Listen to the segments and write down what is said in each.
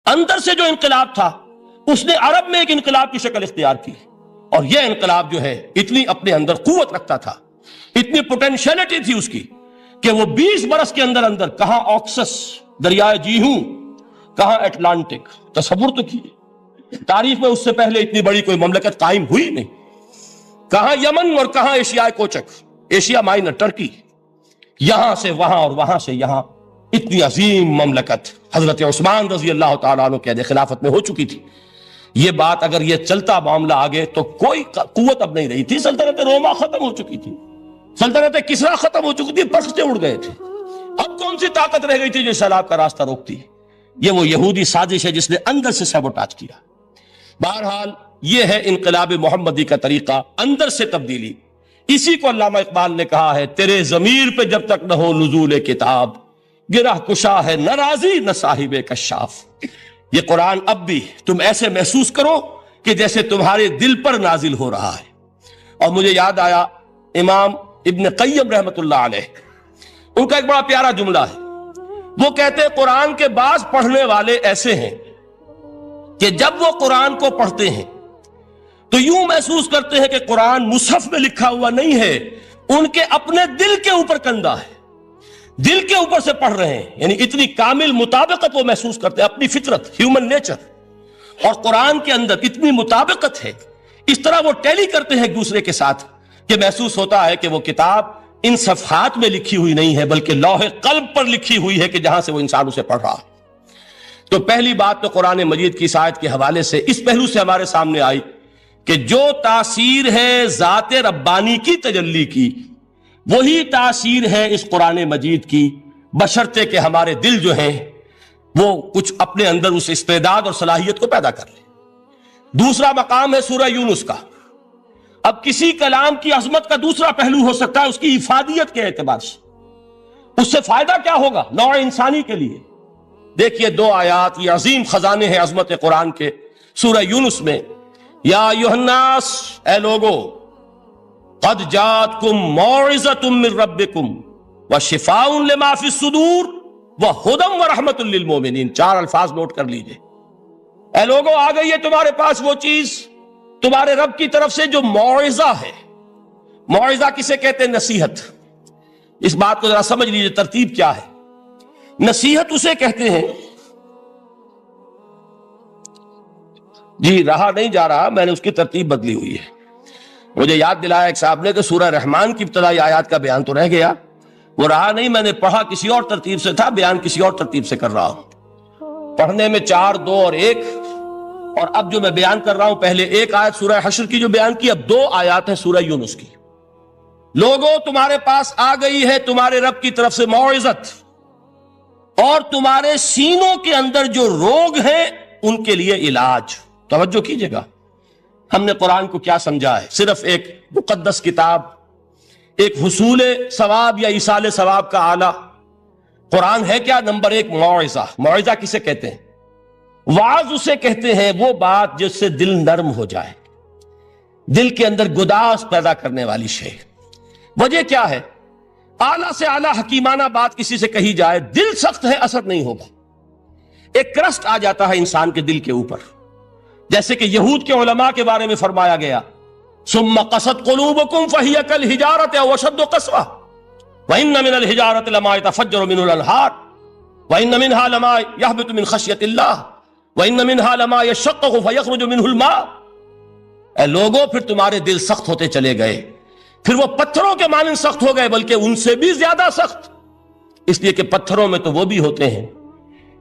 اندر سے جو انقلاب تھا اس نے عرب میں ایک انقلاب کی شکل اختیار کی، اور یہ انقلاب جو ہے اتنی اپنے اندر قوت رکھتا تھا، اتنی پوٹینشیلٹی تھی اس کی کہ وہ 20 برس کے اندر اندر کہاں آکسس دریائے جیہوں، کہاں اٹلانٹک، تصور تو کیے تاریخ میں اس سے پہلے اتنی بڑی کوئی مملکت قائم ہوئی نہیں، کہاں یمن اور کہاں ایشیائے کوچک، ایشیا مائنر ٹرکی، یہاں سے وہاں اور وہاں سے یہاں، اتنی عظیم مملکت حضرت عثمان رضی اللہ تعالیٰ عنہ کے خلافت میں ہو چکی تھی۔ یہ بات اگر یہ چلتا معاملہ آگے تو کوئی قوت اب نہیں رہی تھی، سلطنت روما ختم ہو چکی تھی، سلطنت کسریٰ ختم ہو چکی تھی، پرختے اڑ گئے تھے، اب کون سی طاقت رہ گئی تھی جو سیلاب کا راستہ روکتی؟ یہ وہ یہودی سازش ہے جس نے اندر سے سیبوٹاج کیا۔ بہرحال یہ ہے انقلاب محمدی کا طریقہ، اندر سے تبدیلی۔ اسی کو علامہ اقبال نے کہا ہے، تیرے ضمیر پہ جب تک نہ ہو نزول کتاب، گرہ کشا ہے نہ راضی نہ صاحب کشاف۔ یہ قرآن اب بھی تم ایسے محسوس کرو کہ جیسے تمہارے دل پر نازل ہو رہا ہے۔ اور مجھے یاد آیا امام ابن قیم رحمت اللہ علیہ، ان کا ایک بڑا پیارا جملہ ہے، وہ کہتے ہیں قرآن کے بعض پڑھنے والے ایسے ہیں کہ جب وہ قرآن کو پڑھتے ہیں تو یوں محسوس کرتے ہیں کہ قرآن مصحف میں لکھا ہوا نہیں ہے، ان کے اپنے دل کے اوپر کندہ ہے، دل کے اوپر سے پڑھ رہے ہیں، یعنی اتنی کامل مطابقت وہ محسوس کرتے ہیں، اپنی فطرت، ہیومن نیچر اور قرآن کے اندر اتنی مطابقت ہے، اس طرح وہ ٹیلی کرتے ہیں ایک دوسرے کے ساتھ کہ محسوس ہوتا ہے کہ وہ کتاب ان صفحات میں لکھی ہوئی نہیں ہے بلکہ لوح قلب پر لکھی ہوئی ہے کہ جہاں سے وہ انسان اسے پڑھ رہا ہے۔ تو پہلی بات تو قرآن مجید کی اس آیت کے حوالے سے اس پہلو سے ہمارے سامنے آئی کہ جو تاثیر ہے ذات ربانی کی تجلی کی، وہی تاثیر ہے اس قرآن مجید کی، بشرطے کہ ہمارے دل جو ہیں وہ کچھ اپنے اندر اس استعداد اور صلاحیت کو پیدا کر لیں۔ دوسرا مقام ہے سورہ یونس کا۔ اب کسی کلام کی عظمت کا دوسرا پہلو ہو سکتا ہے اس کی افادیت کے اعتبار سے، اس سے فائدہ کیا ہوگا نوع انسانی کے لیے۔ دیکھیے 2 آیات، یہ عظیم خزانے ہیں عظمت قرآن کے۔ سورہ یونس میں یا ایھا الناس، اے لوگو، قد جاءتکم موعظۃ من ربکم وشفاء لما فی الصدور وہدی ورحمۃ للمؤمنین۔ 4 الفاظ نوٹ کر لیجئے۔ اے لوگو، آ گئی ہے تمہارے پاس وہ چیز تمہارے رب کی طرف سے جو موعظہ ہے۔ موعظہ کسے کہتے ہیں؟ نصیحت۔ اس بات کو ذرا سمجھ لیجئے، ترتیب کیا ہے۔ نصیحت اسے کہتے ہیں، جی رہا نہیں جا رہا، میں نے اس کی ترتیب بدلی ہوئی ہے۔ مجھے یاد دلایا ایک صاحب نے کہ سورہ رحمان کی ابتدائی آیات کا بیان تو رہ گیا، وہ رہا نہیں، میں نے پڑھا کسی اور ترتیب سے تھا، بیان کسی اور ترتیب سے کر رہا ہوں۔ پڑھنے میں 4، 2 اور 1، اور اب جو میں بیان کر رہا ہوں پہلے 1 آیت سورہ حشر کی جو بیان کی، اب 2 آیات ہیں سورہ یونس کی۔ لوگوں، تمہارے پاس آ گئی ہے تمہارے رب کی طرف سے موعظت، اور تمہارے سینوں کے اندر جو روگ ہیں ان کے لیے علاج۔ توجہ کیجئے گا، ہم نے قرآن کو کیا سمجھا ہے؟ صرف ایک مقدس کتاب، ایک حصول ثواب یا ایصال ثواب کا آلہ۔ قرآن ہے کیا؟ نمبر 1 موعظہ۔ موعظہ کسے کہتے ہیں؟ وعظ اسے کہتے ہیں وہ بات جس سے دل نرم ہو جائے، دل کے اندر گداز پیدا کرنے والی شے۔ وجہ کیا ہے؟ اعلیٰ سے اعلیٰ حکیمانہ بات کسی سے کہی جائے، دل سخت ہے، اثر نہیں ہوگا، ایک کرسٹ آ جاتا ہے انسان کے دل کے اوپر، جیسے کہ یہود کے علماء کے بارے میں فرمایا گیا، ثم قست قلوبکم فہی کالحجارۃ او اشد قسوہ وان من الحجارۃ لما يتفجر منه الانہار وان منها لما يهبط من خشیۃ اللہ وان منها لما يشقق فيخرج منه الماء۔ اے لوگوں، پھر تمہارے دل سخت ہوتے چلے گئے، پھر وہ پتھروں کے مانند سخت ہو گئے، بلکہ ان سے بھی زیادہ سخت، اس لیے کہ پتھروں میں تو وہ بھی ہوتے ہیں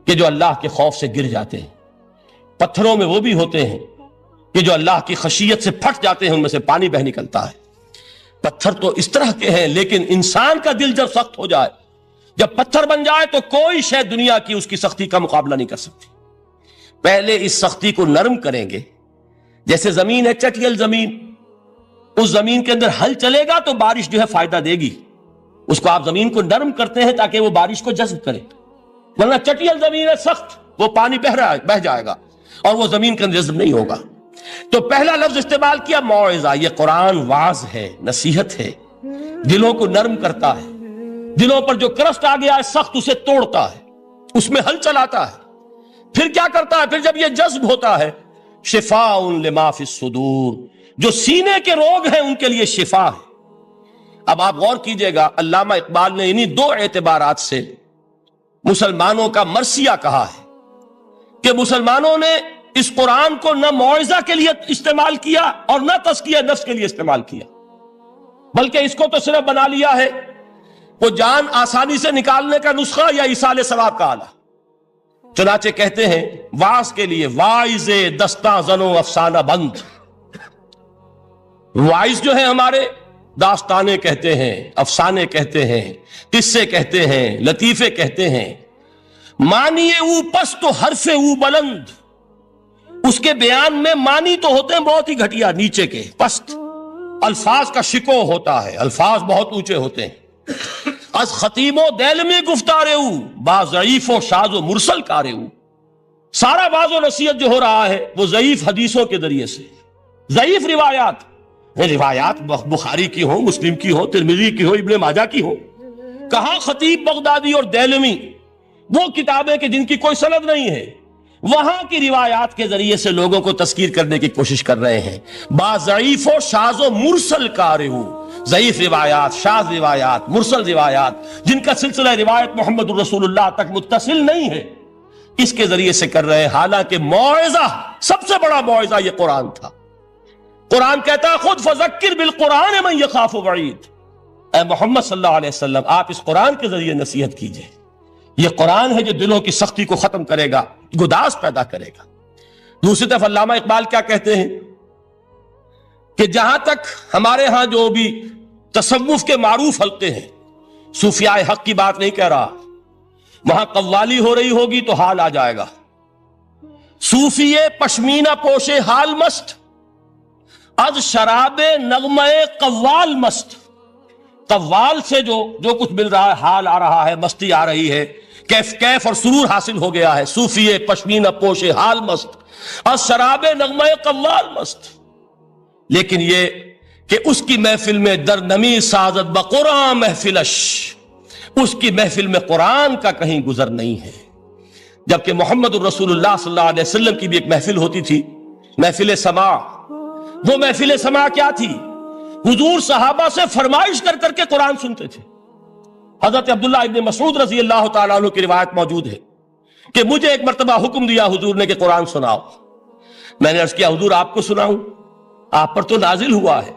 کہ جو اللہ کے خوف سے گر جاتے ہیں، پتھروں میں وہ بھی ہوتے ہیں کہ جو اللہ کی خشیت سے پھٹ جاتے ہیں، ان میں سے پانی بہ نکلتا ہے۔ پتھر تو اس طرح کے ہیں، لیکن انسان کا دل جب سخت ہو جائے، جب پتھر بن جائے، تو کوئی شے دنیا کی اس کی سختی کا مقابلہ نہیں کر سکتی۔ پہلے اس سختی کو نرم کریں گے، جیسے زمین ہے چٹیل زمین، اس زمین کے اندر ہل چلے گا تو بارش جو ہے فائدہ دے گی، اس کو آپ زمین کو نرم کرتے ہیں تاکہ وہ بارش کو جذب کرے، ورنہ چٹیل زمین ہے سخت، وہ پانی بہ جائے گا اور وہ زمین کے اندر جذب نہیں ہوگا۔ تو پہلا لفظ استعمال کیا موعظہ۔ یہ قرآن واعظ ہے، نصیحت ہے، دلوں کو نرم کرتا ہے، دلوں پر جو کرسٹ آ گیا ہے سخت، اسے توڑتا ہے، اس میں ہل چلاتا ہے۔ پھر کیا کرتا ہے؟ پھر جب یہ جذب ہوتا ہے، شفاء لما فی الصدور، جو سینے کے روگ ہیں ان کے لیے شفا ہے۔ اب آپ غور کیجئے گا، علامہ اقبال نے انہی دو اعتبارات سے مسلمانوں کا مرثیہ کہا ہے کہ مسلمانوں نے اس قرآن کو نہ موعظہ کے لیے استعمال کیا اور نہ تزکیہ نفس کے لیے استعمال کیا، بلکہ اس کو تو صرف بنا لیا ہے وہ جان آسانی سے نکالنے کا نسخہ یا ایصال ثواب کا آلہ۔ چنانچہ کہتے ہیں واعظ کے لیے واعظ دستاں زنو افسانہ بند، واعظ جو ہے ہمارے داستانے کہتے ہیں، افسانے کہتے ہیں، قصے کہتے ہیں، لطیفے کہتے ہیں، معنی او پست و حرف او بلند، اس کے بیان میں معنی تو ہوتے ہیں بہت ہی گھٹیا، نیچے کے پست، الفاظ کا شکو ہوتا ہے، الفاظ بہت اونچے ہوتے ہیں۔ از خطیب و دیلمی گفتارے او با ضعیف و شاذ و مرسل کارے او، سارا باز و نصیحت جو ہو رہا ہے وہ ضعیف حدیثوں کے ذریعے سے، ضعیف روایات بخاری کی ہو، مسلم کی ہو، ترمذی کی ہو، ابن ماجہ کی ہو۔ کہاں خطیب بغدادی اور دیلمی، وہ کتابیں کہ جن کی کوئی سند نہیں ہے، وہاں کی روایات کے ذریعے سے لوگوں کو تذکیر کرنے کی کوشش کر رہے ہیں۔ با ضعیف و شاذ و مرسل کارے او، ضعیف روایات، شاذ روایات، مرسل روایات جن کا سلسلہ روایت محمد الرسول اللہ تک متصل نہیں ہے، اس کے ذریعے سے کر رہے ہیں، حالانکہ موعظہ، سب سے بڑا موعظہ یہ قرآن تھا۔ قرآن کہتا ہے خود فذکر بالقرآن من یخاف وعید، اے محمد صلی اللہ علیہ وسلم آپ اس قرآن کے ذریعے نصیحت کیجئے، یہ قرآن ہے جو دلوں کی سختی کو ختم کرے گا، گداز پیدا کرے گا۔ دوسری طرف علامہ اقبال کیا کہتے ہیں کہ جہاں تک ہمارے ہاں جو بھی تصوف کے معروف حلقے ہیں، صوفیاء حق کی بات نہیں کہہ رہا، وہاں قوالی ہو رہی ہوگی تو حال آ جائے گا۔ صوفی پشمینہ پوش حال مست، از شراب نغمہ قوال مست، قوال سے جو کچھ مل رہا ہے، حال آ رہا ہے، مستی آ رہی ہے، کیف اور سرور حاصل ہو گیا ہے۔ صوفی پشمینہ پوش حال مست، از شراب نغمہ قوال مست، لیکن یہ کہ اس کی محفل میں در نمی سازت بقرآن محفلش، اس کی محفل میں قرآن کا کہیں گزر نہیں ہے۔ جبکہ محمد الرسول اللہ صلی اللہ علیہ وسلم کی بھی ایک محفل ہوتی تھی، محفل سماع۔ وہ محفل سماع کیا تھی؟ حضور صحابہ سے فرمائش کر کر کے قرآن سنتے تھے۔ حضرت عبداللہ ابن مسعود رضی اللہ تعالیٰ عنہ کی روایت موجود ہے کہ مجھے ایک مرتبہ حکم دیا حضور نے کہ قرآن سناؤ۔ میں نے عرض کیا حضور آپ کو سناؤں؟ آپ پر تو نازل ہوا ہے۔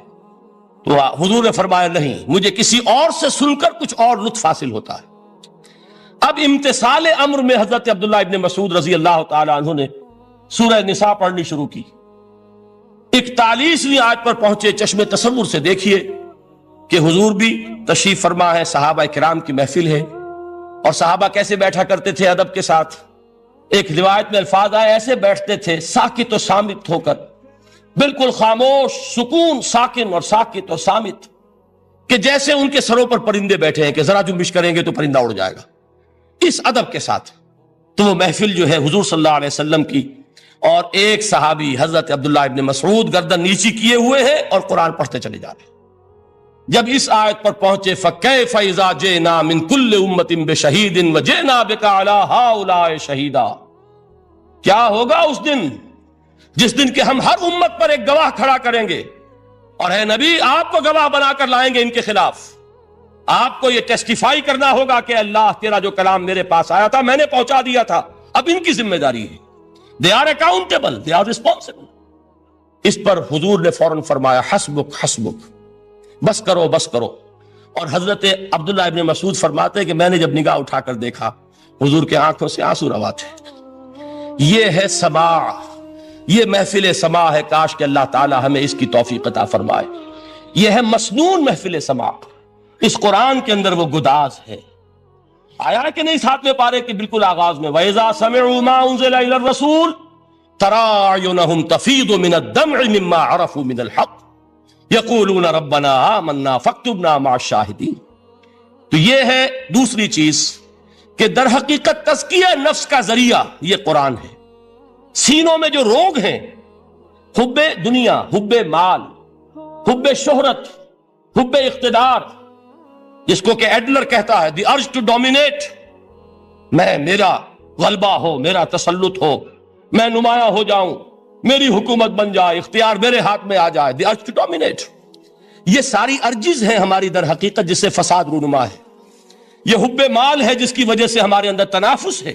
تو حضور نے فرمایا نہیں، مجھے کسی اور سے سن کر کچھ اور لطف حاصل ہوتا ہے۔ اب امتثال امر میں حضرت عبداللہ ابن مسعود رضی اللہ تعالیٰ عنہ نے سورہ نساء پڑھنی شروع کی۔ 41ویں آیت پر پہنچے، چشم تصور سے دیکھیے کہ حضور بھی تشریف فرما ہے، صحابہ کرام کی محفل ہے، اور صحابہ کیسے بیٹھا کرتے تھے ادب کے ساتھ۔ ایک روایت میں الفاظ آئے ایسے بیٹھتے تھے ساکت و صامت ہو کر، بالکل خاموش، سکون، ساکن اور ساکت اور صامت، کہ جیسے ان کے سروں پر پرندے بیٹھے ہیں کہ ذرا جنبش کریں گے تو پرندہ اڑ جائے گا، اس ادب کے ساتھ۔ تو وہ محفل جو ہے حضور صلی اللہ علیہ وسلم کی، اور ایک صحابی حضرت عبداللہ ابن مسعود گردن نیچی کیے ہوئے ہیں اور قرآن پڑھتے چلے جا رہے ہیں۔ جب اس آیت پر پہنچے فَكَيْفَ إِذَا جِئْنَا مِن كُلِّ أُمَّةٍ بِشَهِيدٍ وَجِئْنَا بِكَ عَلَىٰ هَٰؤُلَاءِ شَهِيدًا، کیا ہوگا اس دن جس دن کہ ہم ہر امت پر ایک گواہ کھڑا کریں گے، اور اے نبی آپ کو گواہ بنا کر لائیں گے ان کے خلاف۔ آپ کو یہ ٹیسٹیفائی کرنا ہوگا کہ اللہ تیرا جو کلام میرے پاس آیا تھا میں نے پہنچا دیا تھا، اب ان کی ذمہ داری ہے، they are accountable, they are responsible۔ اس پر حضور نے فوراً فرمایا حسبک حسبک، بس کرو بس کرو۔ اور حضرت عبداللہ ابن مسعود فرماتے ہیں کہ میں نے جب نگاہ اٹھا کر دیکھا حضور کے آنکھوں سے آنسو روا تھے۔ یہ ہے سماع، یہ محفل سماع ہے، کاش کہ اللہ تعالی ہمیں اس کی توفیق عطا فرمائے۔ یہ ہے مسنون محفل سماع، اس قرآن کے اندر وہ گداز ہے۔ آیا کہ نہیں 7ویں پارے کے بالکل آغاز میں وَإِذَا سَمِعُوا مَا أُنزِلَ إِلَى الرَّسُولِ تَرَىٰ أَعْيُنَهُمْ تَفِيضُ مِنَ الدَّمْعِ مِمَّا عَرَفُوا مِنَ الْحَقِّ يَقُولُونَ رَبَّنَا آمَنَّا فَاكْتُبْنَا مَعَ الشَّاهِدِينَ۔ تو یہ ہے دوسری چیز کہ در حقیقت تزکیہ نفس کا ذریعہ یہ قرآن ہے۔ سینوں میں جو روگ ہیں، حب دنیا، حب مال، حب شہرت، حب اقتدار، جس کو کہ ایڈلر کہتا ہے دی ارج ٹو ڈومینیٹ، میں، میرا، غلبہ ہو، میرا تسلط ہو، میں نمایاں ہو جاؤں، میری حکومت بن جائے، اختیار میرے ہاتھ میں آ جائے. دی ارج ٹو ڈومینیٹ. یہ ساری ارجز ہیں ہماری در حقیقت جس سے فساد رونما ہے. یہ حب مال ہے جس کی وجہ سے ہمارے اندر تنافس ہے.